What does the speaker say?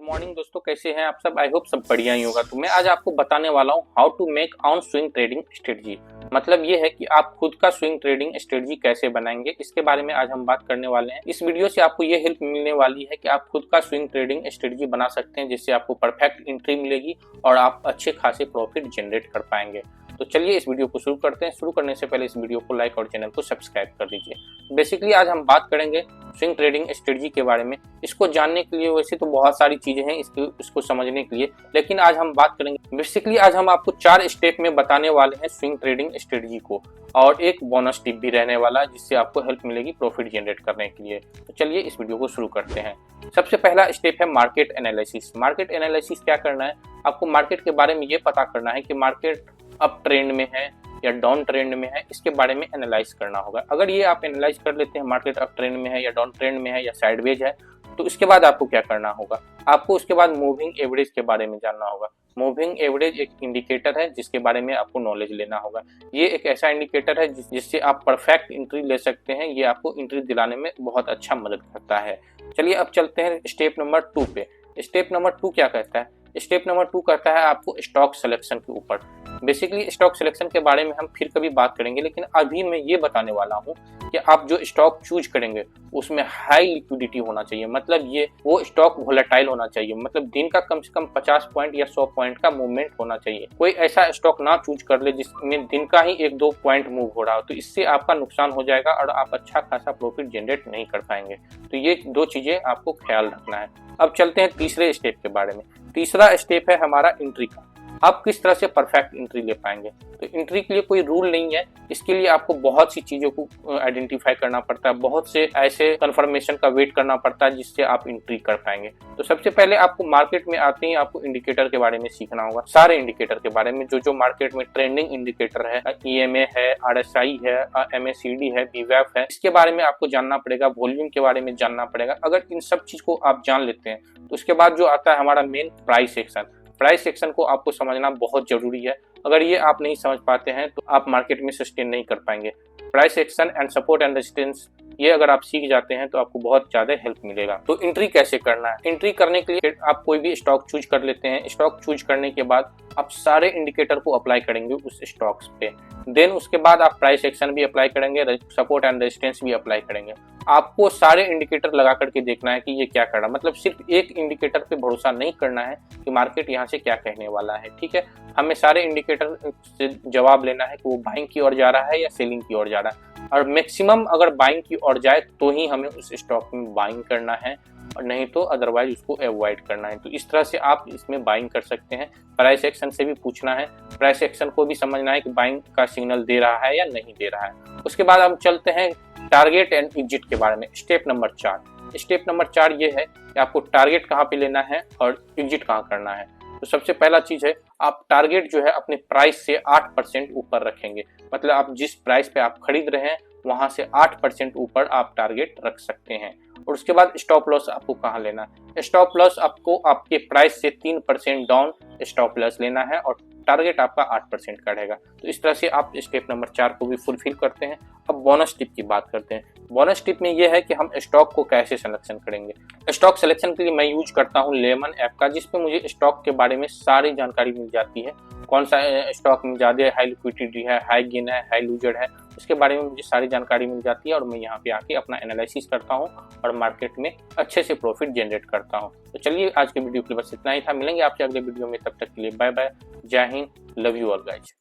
Morning दोस्तों, कैसे हैं आप सब। आई होप सब बढ़िया ही होगा। तो मैं आज आपको बताने वाला हूं how to make on swing trading strategy. मतलब ये है कि आप खुद का स्विंग ट्रेडिंग स्ट्रेटजी कैसे बनाएंगे, इसके बारे में आज हम बात करने वाले हैं। इस वीडियो से आपको ये हेल्प मिलने वाली है कि आप खुद का स्विंग ट्रेडिंग स्ट्रेटजी बना सकते हैं, जिससे आपको परफेक्ट एंट्री मिलेगी और आप अच्छे खासे प्रॉफिट जनरेट कर पाएंगे। तो चलिए इस वीडियो को शुरू करते हैं। शुरू करने से पहले इस वीडियो को लाइक और चैनल को सब्सक्राइब कर दीजिए। बेसिकली आज हम बात करेंगे स्विंग ट्रेडिंग स्ट्रेटजी के बारे में। इसको जानने के लिए वैसे तो बहुत सारी चीजें हैं इसको समझने के लिए, लेकिन आज हम बात करेंगे बेसिकली आज हम आपको 4 स्टेप में बताने वाले हैं स्विंग ट्रेडिंग स्ट्रेटजी को, और एक बोनस टिप भी रहने वाला है जिससे आपको हेल्प मिलेगी प्रॉफिट जनरेट करने के लिए। तो चलिए इस वीडियो को शुरू करते हैं। सबसे पहला स्टेप है मार्केट एनालिसिस। मार्केट एनालिसिस क्या करना है, आपको मार्केट के बारे में ये पता करना है कि मार्केट अप ट्रेंड में है या डाउन ट्रेंड में है, इसके बारे में एनालाइज करना होगा। अगर ये आप एनालाइज कर लेते हैं मार्केट अप ट्रेंड में है या डाउन ट्रेंड में है या साइडवेज है, तो इसके बाद आपको क्या करना होगा, आपको उसके बाद मूविंग एवरेज के बारे में जानना होगा। मूविंग एवरेज एक इंडिकेटर है जिसके बारे में आपको नॉलेज लेना होगा। ये एक ऐसा इंडिकेटर है जिससे आप परफेक्ट एंट्री ले सकते हैं। ये आपको एंट्री दिलाने में बहुत अच्छा मदद करता है। चलिए अब चलते हैं स्टेप नंबर 2 पे। स्टेप नंबर 2 क्या कहता है, स्टेप नंबर 2 कहता है आपको स्टॉक सिलेक्शन के ऊपर। बेसिकली स्टॉक सिलेक्शन के बारे में हम फिर कभी बात करेंगे, लेकिन अभी मैं ये बताने वाला हूँ कि आप जो स्टॉक चूज करेंगे उसमें हाई लिक्विडिटी होना चाहिए। मतलब ये वो स्टॉक वोलेटाइल होना चाहिए, मतलब दिन का कम से कम 50 पॉइंट या 100 पॉइंट का मूवमेंट होना चाहिए। कोई ऐसा स्टॉक ना चूज कर ले जिसमें दिन का ही 1-2 पॉइंट मूव हो रहा हो, तो इससे आपका नुकसान हो जाएगा और आप अच्छा खासा प्रॉफिट जनरेट नहीं कर पाएंगे। तो ये 2 चीजें आपको ख्याल रखना है। अब चलते हैं तीसरे स्टेप के बारे में। तीसरा स्टेप है हमारा एंट्री का। आप किस तरह से परफेक्ट एंट्री ले पाएंगे। तो एंट्री के लिए कोई रूल नहीं है, इसके लिए आपको बहुत सी चीजों को आइडेंटिफाई करना पड़ता है, बहुत से ऐसे कंफर्मेशन का वेट करना पड़ता है जिससे आप एंट्री कर पाएंगे। तो सबसे पहले आपको मार्केट में आते ही आपको इंडिकेटर के बारे में सीखना होगा, सारे इंडिकेटर के बारे में जो मार्केट में ट्रेंडिंग इंडिकेटर है, EMA है, RSI है, MACD है, VWAP है, इसके बारे में आपको जानना पड़ेगा। वॉल्यूम के बारे में जानना पड़ेगा। अगर इन सब चीज को आप जान लेते हैं तो उसके बाद जो आता है हमारा main price action. Price section को आपको समझना बहुत जरूरी है। अगर ये आप नहीं समझ पाते हैं तो आप मार्केट में सस्टेन नहीं कर पाएंगे। Price action and support and resistance, ये अगर आप सीख जाते हैं तो आपको बहुत ज्यादा हेल्प मिलेगा। तो एंट्री कैसे करना है, एंट्री करने के लिए आप कोई भी स्टॉक चूज कर लेते हैं। स्टॉक चूज करने के बाद आप सारे इंडिकेटर को अप्लाई करेंगे उस स्टॉक्स पे। देन उसके बाद आप प्राइस एक्शन भी अप्लाई करेंगे, सपोर्ट एंड रेजिस्टेंस भी अप्लाई करेंगे। आपको सारे इंडिकेटर लगा करके देखना है कि ये क्या कर रहा है। मतलब सिर्फ एक इंडिकेटर पे भरोसा नहीं करना है कि मार्केट यहाँ से क्या कहने वाला है। ठीक है, हमें सारे इंडिकेटर से जवाब लेना है कि वो बाइंग की ओर जा रहा है या सेलिंग की ओर जा रहा है, और मैक्सिमम अगर बाइंग की ओर जाए तो ही हमें उस स्टॉक में बाइंग करना है, और नहीं तो अदरवाइज उसको अवॉइड करना है। तो इस तरह से आप इसमें बाइंग कर सकते हैं। प्राइस एक्शन से भी पूछना है, प्राइस एक्शन को भी समझना है कि बाइंग का सिग्नल दे रहा है या नहीं दे रहा है। उसके बाद हम चलते हैं टारगेट एंड एग्जिट के बारे में। Step number 4। स्टेप नंबर 4 ये है कि आपको टारगेट कहाँ पे लेना है और एग्जिट कहाँ करना है। तो सबसे पहला चीज है, आप टारगेट जो है अपने प्राइस से 8% ऊपर रखेंगे। मतलब आप जिस प्राइस पे आप खरीद रहे हैं वहां से 8% ऊपर आप टारगेट रख सकते हैं। और उसके बाद स्टॉप लॉस आपको कहाँ लेना है। स्टॉप लॉस आपको आपके प्राइस से 3% डाउन स्टॉप लॉस लेना है और टारगेट आपका 8% का रहेगा। तो इस तरह से आप स्टेप नंबर 4 को भी फुलफिल करते हैं। अब बोनस टिप की बात करते हैं। बोनस टिप में यह है कि हम स्टॉक को कैसे सिलेक्शन करेंगे। स्टॉक सिलेक्शन के लिए मैं यूज करता हूं लेमन ऐप का, जिसपे मुझे स्टॉक के बारे में सारी जानकारी मिल जाती है। कौन सा स्टॉक में ज्यादा हाई लिक्विडिटी है, हाई गेन है, हाई लूजर है, इसके बारे में मुझे सारी जानकारी मिल जाती है और मैं यहाँ पे आके अपना एनालिसिस करता हूँ और मार्केट में अच्छे से प्रॉफिट जनरेट करता हूँ। तो चलिए आज के वीडियो के लिए बस इतना ही था। मिलेंगे आपसे अगले वीडियो में, तब तक के लिए बाय बाय। जय Hind, love you all guys.